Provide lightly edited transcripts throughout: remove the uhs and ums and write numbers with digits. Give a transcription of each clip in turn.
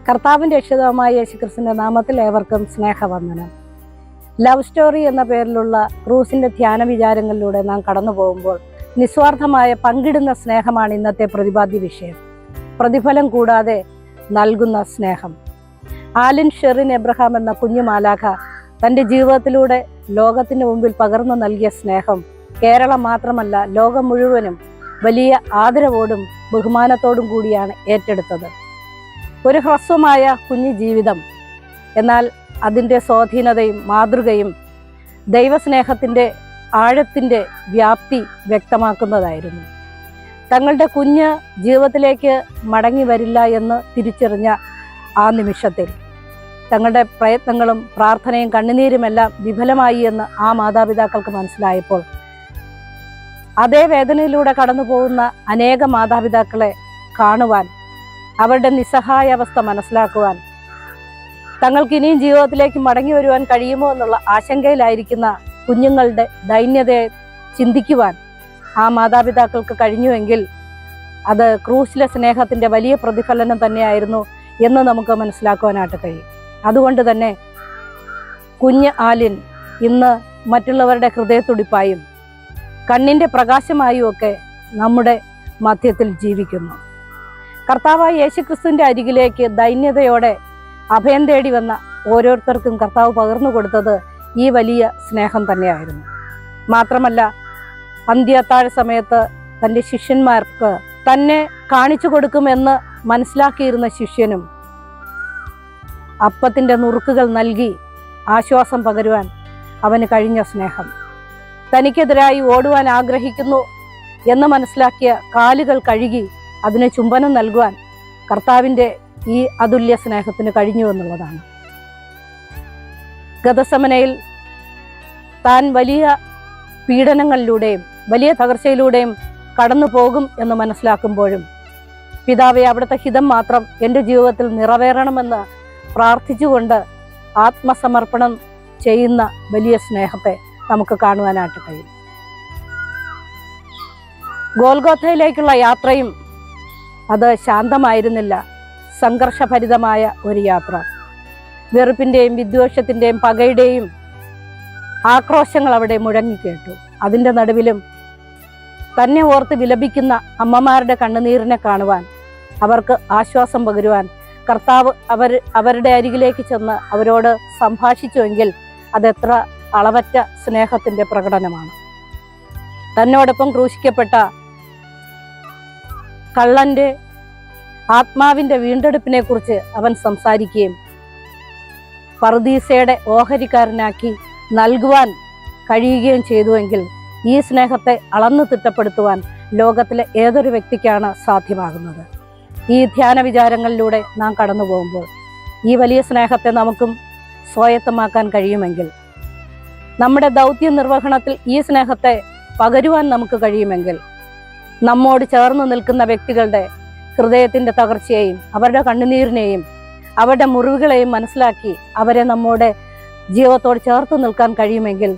കർത്താവിൻ്റെ രക്ഷിതാവായ യേശുക്രിസ്തുവിൻ്റെ നാമത്തിൽ ഏവർക്കും സ്നേഹവന്ദനം. ലവ് സ്റ്റോറി എന്ന പേരിലുള്ള ക്രൂസിൻ്റെ ധ്യാന വിചാരങ്ങളിലൂടെ നാം കടന്നു പോകുമ്പോൾ നിസ്വാർത്ഥമായ പങ്കിടുന്ന സ്നേഹമാണ് ഇന്നത്തെ പ്രതിപാദ്യ വിഷയം. പ്രതിഫലം കൂടാതെ നൽകുന്ന സ്നേഹം. ആലിൻ ഷെറിൻ എബ്രഹാം എന്ന കുഞ്ഞു മാലാഖ തൻ്റെ ജീവിതത്തിലൂടെ ലോകത്തിന് മുമ്പിൽ പകർന്നു നൽകിയ സ്നേഹം കേരളം മാത്രമല്ല ലോകം മുഴുവനും വലിയ ആദരവോടും ബഹുമാനത്തോടും കൂടിയാണ് ഏറ്റെടുത്തത്. ഒരു ഹ്രസ്വമായ കുഞ്ഞു ജീവിതം, എന്നാൽ അതിൻ്റെ സ്വാധീനതയും മാതൃകയും ദൈവസ്നേഹത്തിൻ്റെ ആഴത്തിൻ്റെ വ്യാപ്തി വ്യക്തമാക്കുന്നതായിരുന്നു. തങ്ങളുടെ കുഞ്ഞ് ജീവിതത്തിലേക്ക് മടങ്ങി വരില്ല എന്ന് തിരിച്ചറിഞ്ഞ ആ നിമിഷത്തിൽ തങ്ങളുടെ പ്രയത്നങ്ങളും പ്രാർത്ഥനയും കണ്ണുനീരുമെല്ലാം വിഫലമായി എന്ന് ആ മാതാപിതാക്കൾക്ക് മനസ്സിലായപ്പോൾ അതേ വേദനയിലൂടെ കടന്നു പോകുന്ന അനേക മാതാപിതാക്കളെ കാണുവാൻ, അവരുടെ നിസ്സഹായ അവസ്ഥ മനസ്സിലാക്കുവാൻ, തങ്ങൾക്ക് ഇനിയും ജീവിതത്തിലേക്ക് മടങ്ങി വരുവാൻ കഴിയുമോ എന്നുള്ള ആശങ്കയിലായിരിക്കുന്ന കുഞ്ഞുങ്ങളുടെ ദൈന്യതയെ ചിന്തിക്കുവാൻ ആ മാതാപിതാക്കൾക്ക് കഴിഞ്ഞുവെങ്കിൽ അത് ക്രൂസിലെ സ്നേഹത്തിൻ്റെ വലിയ പ്രതിഫലനം തന്നെയായിരുന്നു എന്ന് നമുക്ക് മനസ്സിലാക്കുവാനായിട്ട് കഴിയും. അതുകൊണ്ട് തന്നെ കുഞ്ഞ് ആലിൻ ഇന്ന് മറ്റുള്ളവരുടെ ഹൃദയത്തുടിപ്പായും കണ്ണിൻ്റെ പ്രകാശമായും ഒക്കെ നമ്മുടെ മധ്യത്തിൽ ജീവിക്കുന്നു. കർത്താവായ യേശുക്രിസ്തുവിൻ്റെ അരികിലേക്ക് ദൈന്യതയോടെ അഭയം തേടി വന്ന ഓരോരുത്തർക്കും കർത്താവ് പകർന്നു കൊടുത്തത് ഈ വലിയ സ്നേഹം തന്നെയായിരുന്നു. മാത്രമല്ല, അന്ത്യത്താഴ സമയത്ത് തൻ്റെ ശിഷ്യന്മാർക്ക് തന്നെ കാണിച്ചു കൊടുക്കുമെന്ന് മനസ്സിലാക്കിയിരുന്ന ശിഷ്യനും അപ്പത്തിൻ്റെ നുറുക്കുകൾ നൽകി ആശ്വാസം പകരുവാൻ അവന് കഴിഞ്ഞ സ്നേഹം. തനിക്കെതിരായി ഓടുവാൻ ആഗ്രഹിക്കുന്നു എന്ന് മനസ്സിലാക്കിയ കാലുകൾ കഴുകി അതിന് ചുംബനം നൽകുവാൻ കർത്താവിൻ്റെ ഈ അതുല്യ സ്നേഹത്തിന് കഴിഞ്ഞു എന്നുള്ളതാണ്. ഗതസമനയിൽ താൻ വലിയ പീഡനങ്ങളിലൂടെയും വലിയ തകർച്ചയിലൂടെയും കടന്നു പോകും എന്ന് മനസ്സിലാക്കുമ്പോഴും പിതാവേ, അവിടുത്തെ ഹിതം മാത്രം എൻ്റെ ജീവിതത്തിൽ നിറവേറണമെന്ന് പ്രാർത്ഥിച്ചുകൊണ്ട് ആത്മസമർപ്പണം ചെയ്യുന്ന വലിയ സ്നേഹത്തെ നമുക്ക് കാണുവാനായിട്ട് കഴിയും. ഗോൽഗോഥയിലേക്കുള്ള യാത്രയും അത് ശാന്തമായിരുന്നില്ല. സംഘർഷഭരിതമായ ഒരു യാത്ര. വെറുപ്പിൻ്റെയും വിദ്വേഷത്തിൻ്റെയും പകയുടെയും ആക്രോശങ്ങൾ അവിടെ മുഴങ്ങിക്കേട്ടു. അതിൻ്റെ നടുവിലും തന്നെ ഓർത്ത് വിലപിക്കുന്ന അമ്മമാരുടെ കണ്ണുനീരിനെ കാണുവാൻ, അവർക്ക് ആശ്വാസം പകരുവാൻ കർത്താവ് അവരുടെ അരികിലേക്ക് ചെന്ന് അവരോട് സംഭാഷിച്ചുവെങ്കിൽ അതെത്ര അളവറ്റ സ്നേഹത്തിൻ്റെ പ്രകടനമാണ്. തന്നോടൊപ്പം ക്രൂശിക്കപ്പെട്ട കള്ളൻ്റെ ആത്മാവിൻ്റെ വീണ്ടെടുപ്പിനെ കുറിച്ച് അവൻ സംസാരിക്കുകയും പറുദീസയുടെ ഓഹരിക്കാരനാക്കി നൽകുവാൻ കഴിയുകയും ചെയ്തുവെങ്കിൽ ഈ സ്നേഹത്തെ അളന്നു തിട്ടപ്പെടുത്തുവാൻ ലോകത്തിലെ ഏതൊരു വ്യക്തിക്കാണ് സാധ്യമാകുന്നത്? ഈ ധ്യാന വിചാരങ്ങളിലൂടെ നാം കടന്നു പോകുമ്പോൾ ഈ വലിയ സ്നേഹത്തെ നമുക്കും സ്വായത്തമാക്കാൻ കഴിയുമെങ്കിൽ, നമ്മുടെ ദൗത്യ നിർവഹണത്തിൽ ഈ സ്നേഹത്തെ പകരുവാൻ നമുക്ക് കഴിയുമെങ്കിൽ, നമ്മോട് ചേർന്ന് നിൽക്കുന്ന വ്യക്തികളുടെ ഹൃദയത്തിൻ്റെ തകർച്ചയെയും അവരുടെ കണ്ണുനീരിനെയും അവരുടെ മുറിവുകളെയും മനസ്സിലാക്കി അവരെ നമ്മുടെ ജീവിതത്തോട് ചേർത്ത് നിൽക്കാൻ കഴിയുമെങ്കിൽ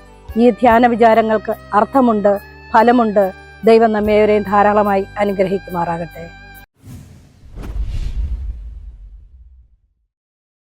ഈ ധ്യാന വിചാരങ്ങൾക്ക് അർത്ഥമുണ്ട്, ഫലമുണ്ട്. ദൈവം നമ്മേവരെയും ധാരാളമായി അനുഗ്രഹിക്കുമാറാകട്ടെ.